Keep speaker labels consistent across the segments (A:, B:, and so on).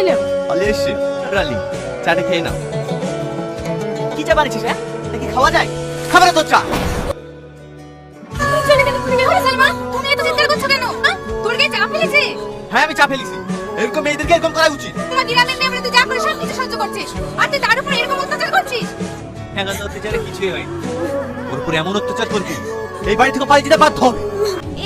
A: এলাম।
B: আলে এসে রালি চাটা খেয়ে নাও। কি চা বানিয়েছিস? হ্যাঁ নাকি খাওয়া যায়? খাবার তো চা।
A: চলে গেল তুমি। আরে সালমা, তুমি এত চিৎকার করছো কেন? তোর গায়ে চা ফেলেছে?
B: হ্যাঁ আমি চা ফেলেছি। এরকম মেয়েদেরকে এরকম করা উচিত।
A: তোরা গ্রামের মেয়ে বলে তুই যা করে সব কিছু সহ্য করছিস, আর তুই তার উপরে এরকম অত্যাচার করছিস।
B: হ্যাঁ অত্যাচারে কিছুই হয়। ওর উপরে এমন অত্যাচার করবি এই বাড়ি থেকে পালিয়ে যেতে বাধ্য হবে।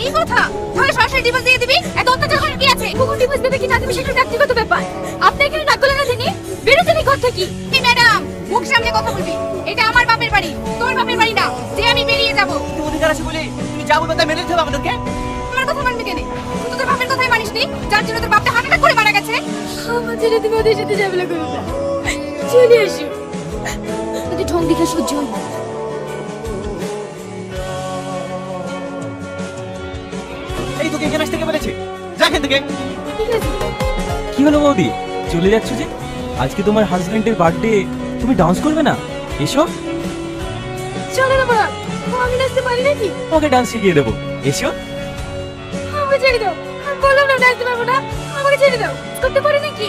A: এই কথা তাহলে সরাসরি ডিভোর্স দিয়ে দিবি। এত অত্যাচার করার কি আছে? কখন ডিভোর্স দেবে কি না দেবে সেটা ব্যক্তিগত ব্যাপার। আপনি এখানে নাক গলানো দিনি বেরো তুমি ঘর থেকে। এই ম্যাডাম, মুখ সামনে কথা বলবি। এটা আমার বাপের বাড়ি, তোর বাপের বাড়ি না যে আমি বেরিয়ে যাব।
B: তুই অধিকার আছে বলে তুমি যা বলবে তাই মেনে নিতে হবে আমাদেরকে।
A: আমার কথা মানবি কেন? তুই তো তোর বাপের কথাই মানিসনি, যার জন্য তোর বাপটা হার্ট অ্যাটাক করে মারা গেছে। আমার ছেলে তুমি ওদের সাথে ঝামেলা করো না, চলে এসো। তুই ঢং দেখে সহ্য হয় না।
B: এই তোকে এখানে আসতে কে বলেছে? যা এখান থেকে।
A: ঠিক আছে।
C: কি হলো বৌদি, চলে যাচ্ছ যে? আজকে তোমার হাজবেন্ডের বার্থডে, তুমি ডান্স করবে না? এসো।
A: চলে না বাবা, আমি নাচতে পারি নাকি?
C: তোমাকে ডান্স শিখিয়ে দেবো, এসো।
A: আমাকে ছেড়ে দাও, আমি বললাম না নাচতে পারবো না, আমাকে ছেড়ে দাও। করতে পারি নাকি?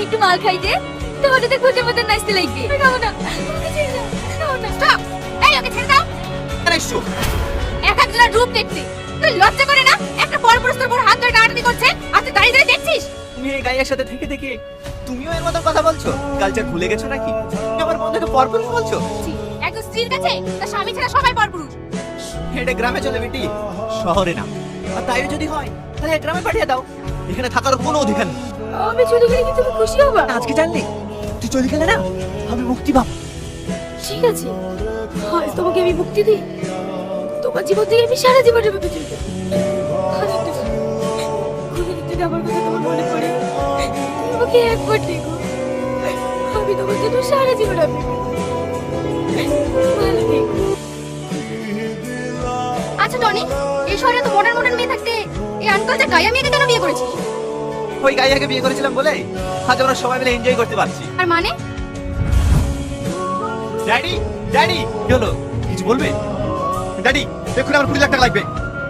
A: একটু মাল খাই দে, তাহলে তো খুঁজে মতো নাচতে লাগবে। আমি খাবো না, আমাকে ছেড়ে দাও। স্টপ! এই ওকে ছেড়ে দাও।
B: এখানে এসো।
A: এক একজনের রূপ দেখতে তুই লজ্জা করে না? একটা পরপুরুষ তোর বড় হাত ধরে টানাটানি করছে আর তুই দাঁড়িয়ে দাঁড়িয়ে দেখছিস।
B: তুমি এই গায়ের সাথে থেকে থেকে তুমিও এর মতো কথা বলছো? কালচার ভুলে গেছো নাকি? তুমি আমার বন্ধুকে পরপুরুষ বলছো?
A: ছি, একজন স্ত্রীর কাছে তার স্বামী ছাড়া সবাই পরপুরুষ।
B: এটা গ্রামে চলে বেটি, শহরে না। আর তাই যদি হয় তাহলে গ্রামে পাঠিয়ে দাও। এখানে থাকার কোনো অধিকার নেই।
A: আমি চলে গেলে কি তুমি খুশি হবা?
B: আজকে জানলি তুই চলে গেলে না আমি মুক্তি পাবো।
A: ঠিক আছে, আজ তোমাকে আমি মুক্তি দিই, তোমার জীবন থেকে আমি সারা জীবনের ভাবে চলবে। যদি আমার কথা তোমার মনে পড়ে তোমাকে একবার দেখো, আমি তোমার জন্য সারা জীবন অপেক্ষা করব। ভালো থেকো। আচ্ছা টনি, এই শহরে তো মডার্ন মডার্ন মেয়ে থাকতে এই আনকালটা গায়া মেয়েকে কেন বিয়ে করেছিস?
B: ওই গাইয়াকে বিয়ে করেছিলাম বলে আজ আমরা সবাই মিলে এনজয় করতে পারছি।
A: আর মানে?
B: ড্যাডি ড্যাডি কি হলো, কিছু বলবে? ড্যাডি দেখুন আমার 20 লাখ টাকা লাগবে,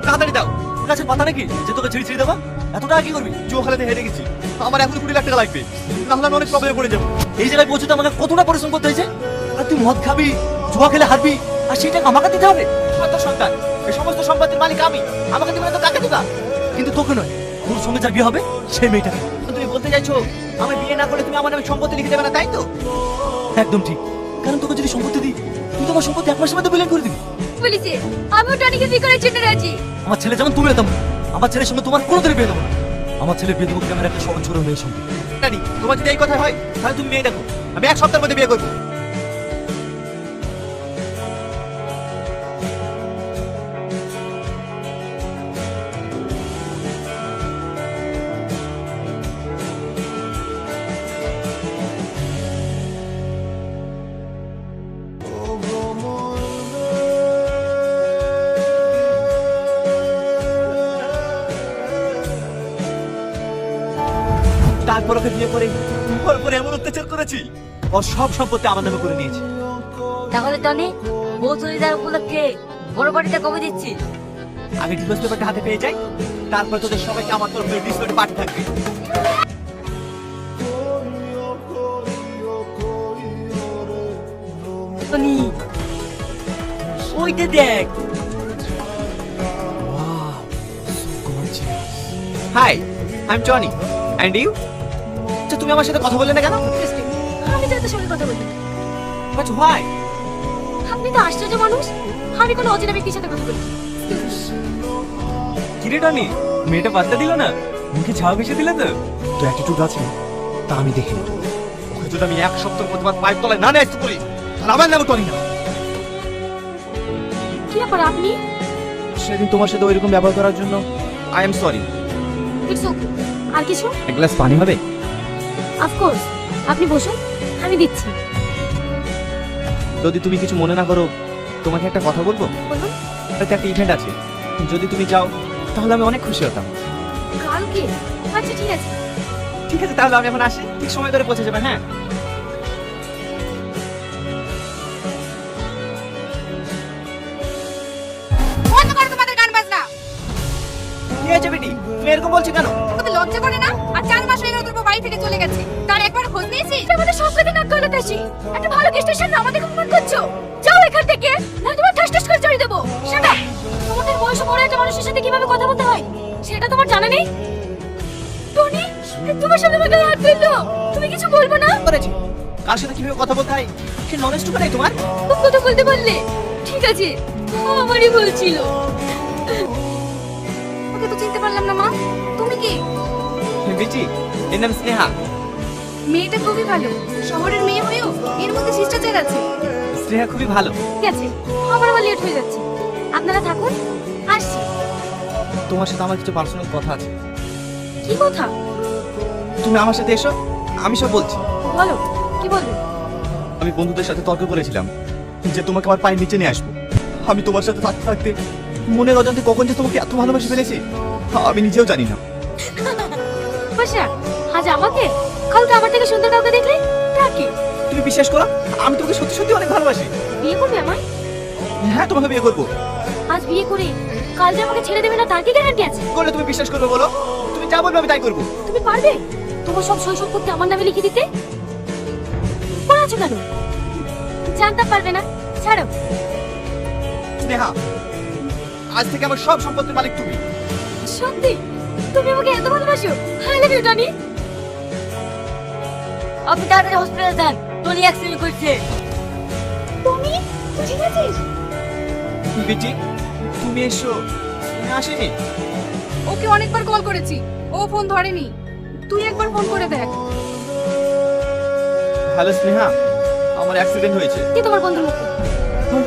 B: তাড়াতাড়ি দাও। তোর কাছে কথা নাকি যে তোকে ছিঁড়ে ছিঁড়ে দেবো? এত টাকা কি করবি? জুয়া খেলাতে হেরে গেছি, আমার এখন 20 লাখ টাকা লাগবে, নাহলে আমি অনেক প্রবলেমে পড়ে যাবো। এই জায়গায় পৌঁছতে আমাকে কতটা পরিশ্রম করতে হয়েছে। আর তুই মদ খাবি, জুয়া খেলে হারবি, আর সেই টাকা আমাকে দিতে হবে? তোর সন্তান, এই সমস্ত সম্পত্তির মালিক আমি, আমাকে দিবে না তো কাকে দিবা? কিন্তু তোকে নয়, তোর সঙ্গে যার বিয়ে হবে সেই মেয়েটাকে। তুমি বলতে চাইছো আমি বিয়ে না করলে তুমি আমার নামে সম্পত্তি লিখে দেবে না, তাই তো? একদম ঠিক, কারণ তোকে যদি সম্পত্তি দিই তুই তোমার সম্পত্তি এক মাসের মধ্যে বিলীন করে দিবি।
A: বলিছে আমি টনিকে বিয়ে করার জন্য রাজি।
B: আমার ছেলে যেমন তুমি তেমন, আমার ছেলের সঙ্গে তোমার কোনো দিনে বিয়ে দেবো না। আমার ছেলে বিয়ে দেবো আমার একটা সহজ ছোট মেয়ের সঙ্গে। জানি তোমার যদি এই কথা হয় তাহলে তুমি মেয়ে দেখো, আমি 1 সপ্তাহের মধ্যে বিয়ে করবো। তারপর ওকে বিয়ে করে ওর উপরে এমন অত্যাচার করেছি, ওর সব সম্পত্তি আমার নামে করে নিয়েছি।
D: তাহলে টনি, বউ চলে যাওয়ার উপলক্ষে বড় বাড়িটা কবে দিচ্ছি?
B: আগে ডিভোর্স পেপারটা হাতে পেয়ে যাই, তারপর তোদের সবাইকে আমার তরফে ডিভোর্স পার্টি থাকবে।
D: টনি, ওইটা দেখ।
B: Hi, I am Tony and you. আচ্ছা তুমি আমার সাথে কথা বললে না কেন?
A: আমি যাদের সঙ্গে কথা বলি।
B: But why?
A: আপনি তো আশ্চর্য মানুষ, আমি কোনো অচেনা ব্যক্তির সাথে কথা বলি।
C: কিরে টনি, মেয়েটা পাত্তা দিল না? মুখে ছাও ভেসে দিলে তো?
B: তো অ্যাটিটিউড আছে তা আমি দেখি। ওকে যদি আমি 1 সপ্তাহের মধ্যে আমার পায়ের তলায় না নিয়ে আসতে পারি তাহলে আমার নাম টনি না।
A: কি ব্যাপার আপনি?
B: সেদিন তোমার সাথে ওইরকম ব্যবহার করার জন্য I am sorry.
A: It's okay. আর কিছু?
B: এক গ্লাস পানি হবে?
A: অফ কোর্স, আপনি বসুন, আমি দিচ্ছি।
B: যদি তুমি কিছু মনে না করো তোমাকে একটা কথা বলবো।
A: বলুন।
B: একটা ইভেন্ট আছে, যদি তুমি যাও তাহলে আমি অনেক খুশি হতাম।
A: কালকে? আচ্ছা ঠিক আছে।
B: ঠিক আছে তাহলে আমি এখন আসি, ঠিক সময় ধরে পৌঁছে যাবে। হ্যাঁ
A: বন্ধ করো তোমাদের গান বাজনা।
B: কি হয়েছে বেটি, তুমি এরকম বলছো কেন?
A: তোকে লজ্জা করে না? আর 4 মাস হয়ে গেল তোর বউ বাড়ি থেকে চলে গেছে, তার একবার খোঁজ নিয়েছিস? আমাদের সব কাজে নাক গলাতে আসি, একটা ভালো গেস্টের সামনে আমাদের অপমান করছো। যাও এখান থেকে, না তোমার ঠাস ঠাস করে চড়িয়ে দেবো। Shut up. তোমাদের বয়স বড় একটা মানুষের সাথে কিভাবে কথা বলতে হয় সেটা তোমার জানা নেই? টনি, তোমার সামনে আমাকে হাত তুললো, তুমি কিছু বলবো না?
B: করেছি কার সাথে কিভাবে কথা বলতে হয় সে নলেজ টুকু নেই তোমার?
A: খুব কথা বলতে বললে ঠিক আছে, আমারই ভুল ছিল। ওকে তো চিনতে পারলাম না মা, তুমি কি?
B: বেটি, এর নাম স্নেহা।
A: মেয়েটা খুবই ভালো, শহরের মেয়ে হয়েও এর মধ্যে শিষ্টাচার আছে।
B: স্নেহা খুবই ভালো।
A: ঠিক আছে, আমার আবার লেট হয়ে যাচ্ছে, আপনারা থাকুন, আসছি।
B: তোমার সাথে আমার কিছু পার্সোনাল কথা আছে।
A: কি কথা?
B: তুমি আমার সাথে এসো, আমি সব বলছি।
A: বলো, কি বলবে?
B: আমি বন্ধুদের সাথে তর্ক করেছিলাম যে তোমাকে আমার পায়ের নিচে নিয়ে আসবো। আমি তোমার সাথে থাকতে থাকতে মনের অজান্তে কখন যে তোমাকে এত ভালোবাসে ফেলেছি আমি নিজেও জানি না।
A: বাসা, আজ আমাকে, কালকে আমার থেকে সুন্দর কাউকে দেখলে তাকে।
B: তুমি বিশ্বাস করো, আমি তোমাকে সত্যি সত্যি অনেক ভালোবাসি।
A: বিয়ে করবে আমায়?
B: হ্যাঁ, তোমাকে বিয়ে করবো।
A: আজ বিয়ে করে কাল যে আমাকে ছেড়ে দেবে না তার কি গ্যারান্টি আছে?
B: করলে তুমি বিশ্বাস করবে বলো? তুমি যা বলবে আমি তাই করবো।
A: তুমি পারবে তোমার সব সই সম্পত্তি আমার নামে লিখে দিতে? পড়ে আছো কেন? জানতাম পারবে না, ছাড়ো।
B: স্নেহা, আজ থেকে আমার সব সম্পত্তির মালিক তুমি।
A: সত্যি তুমি আমাকে এত ভালোবাসো? I love you Tony.
D: আপনি তাড়াতাড়ি হসপিটালে যান, টনি অ্যাক্সিডেন্ট করছে।
A: টনি, তুই ঠিক আছিস?
B: বেটি, তুমি এসো। তুমি আসেনি?
A: ওকে অনেকবার কল করেছি, ও ফোন ধরেনি। তুই একবার ফোন করে দেখ।
B: হ্যালো স্নেহা, আমার অ্যাক্সিডেন্ট হয়েছে।
A: কি তোমার বন্ধুর মুখ?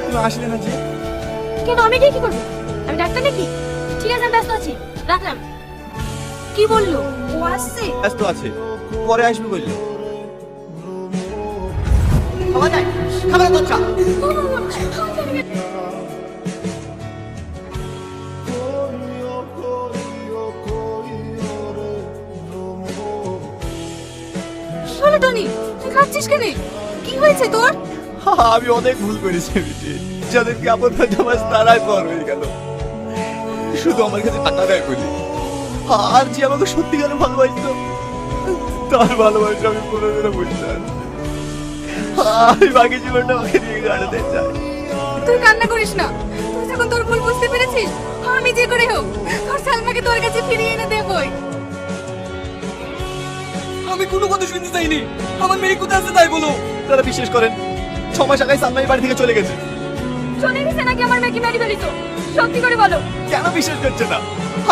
B: তুমি আসলে না যে?
A: কেন, আমি গিয়ে কি করবো? আমি ডাক্তার নাকি? ঠিক আছে, আমি ব্যস্ত আছি, রাখলাম। কি বললো? ও আসছে?
B: ব্যস্ত আছে, পরে আসবে বললো। খাবার নাই, খাবার দরকার।
A: শোনো টনি, তুই খাচ্ছিস কেন? কি হয়েছে তোর?
B: আমি অনেক ভুল করেছি বেটি, যাদেরকে আপন ভাজ তারাই পর হয়ে গেল। শুধু আমার কাছে টাকা দেয় বলি, আর যে আমাকে সত্যিকারে ভালোবাসতো তার ভালোবাসা আমি কোনোদিনও বুঝতাম। আমি বাকি জীবনটা আমাকে নিয়ে কাটাতে চাই।
A: তুই কান্না করিস না, তুই যখন তোর ভুল বুঝতে পেরেছিস, আমি যে করে হোক তোর সালমাকে তোর কাছে ফিরিয়ে এনে দেবই।
B: আমি কোনো কথা শুনতে চাইনি। আমার মেয়ে কোথায় আছে তাই বলো। তারা বিশ্বাস করেন 6 মাস আগে সালমাই বাড়ি থেকে চলে গেছে।
A: শুনে গেছে নাকি আমার মেয়েকে মেরে ফেলিস? সত্যি করে বলো।
B: কেন বিশ্বাস করছে না?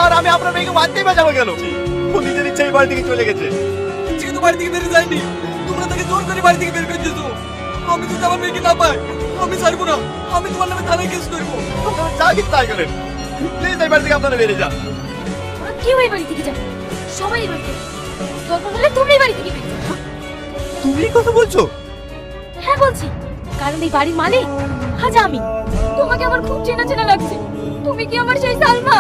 B: আর আমি আপনার মেয়েকে মারতেই বাঁচাবো কেন? ও নিজের ইচ্ছায় বাড়ি থেকে চলে গেছে। যেহেতু বাড়ি থেকে বেরিয়ে যায়নি, তোমরা তাকে জোর করে বাড়ি থেকে বের করে দিয়েছো। আমি যদি আমার মেয়েকে না পাই আমি ছাড়বো না। আমি তোমার নামে থানায় কেস করবো। আপনারা যা কিছু তাই করেন, প্লিজ এই বাড়ি থেকে আপনারা বেরিয়ে যান।
A: কেউ এই বাড়ি থেকে যাবে, সবাই এই বাড়ি থেকে। দরকার হলে তুমি এই বাড়ি থেকে বেরিয়ে যাও।
B: তুমি এই কথা বলছো?
A: হ্যাঁ বলছি, কারণ এই বাড়ির মালিক আজ আমি। তোমাকে আমার খুব চেনা চেনা লাগছে। তুমি কি আমার সেই সালমা?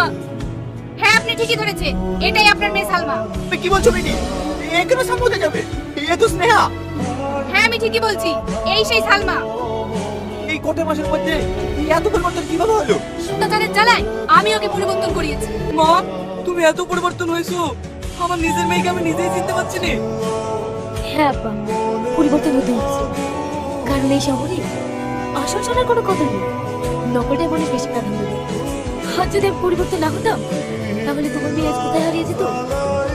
A: হ্যাঁ, আপনি ঠিকই ধরেছেন, এটাই আপনার মেয়ে সালমা।
B: তুমি কি বলছো বেটি? এ কেন সামনে যাবে? এ তো স্নেহা।
A: হ্যাঁ, আমি ঠিকই বলছি, এই সেই সালমা।
B: এই কত মাসের মধ্যে এত পরিবর্তন কিভাবে হলো?
A: অত্যাচারের জ্বালায় আমি ওকে পরিবর্তন করিয়েছি।
E: মা, তুমি এত পরিবর্তন হয়েছো, আমার নিজের মেয়েকে আমি নিজেই চিনতে পারছি না।
A: হ্যাঁ আব্বা, পরিবর্তন হতে হচ্ছে, কারণ এই শহরে আসল সোনার কোনো কদর নেই, নকলটাই মানুষ বেশি প্রাধান্য দেয়। আর যদি আমি পরিবর্তন না হতাম তাহলে তোমার মেয়ে আজ কোথায় হারিয়ে যেত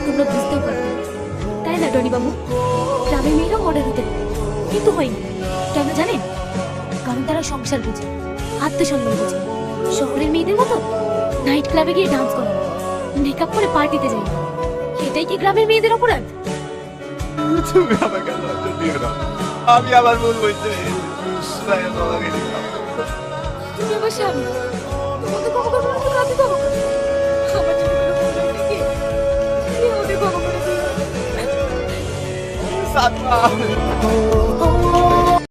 A: তোমরা বুঝতেও পারবে না। তাই না টনি বাবু? গ্রামের মেয়েরাও মডার্ন হতে পারে, কিন্তু হয়নি। কেন জানেন? কারণ তারা সংসার বোঝে, আত্মসম্মান বোঝে। শহরের মেয়েদের মতো নাইট ক্লাবে গিয়ে ডান্স করে, মেকআপ করে পার্টিতে যায়। এটাই কি গ্রামের মেয়েদের অপরাধ?
B: তুমি আমাকে লজ্জা দিও না। আমি আবার ভুল বলছি।
A: তুমি আমার স্বামী, তোমাকে ক্ষমা করবো না তো কাকে ক্ষমা করবো? আমার যদি কোনো ভুল হয়ে থাকে, তুমি আমাকে ক্ষমা করে দিও।
B: সালমা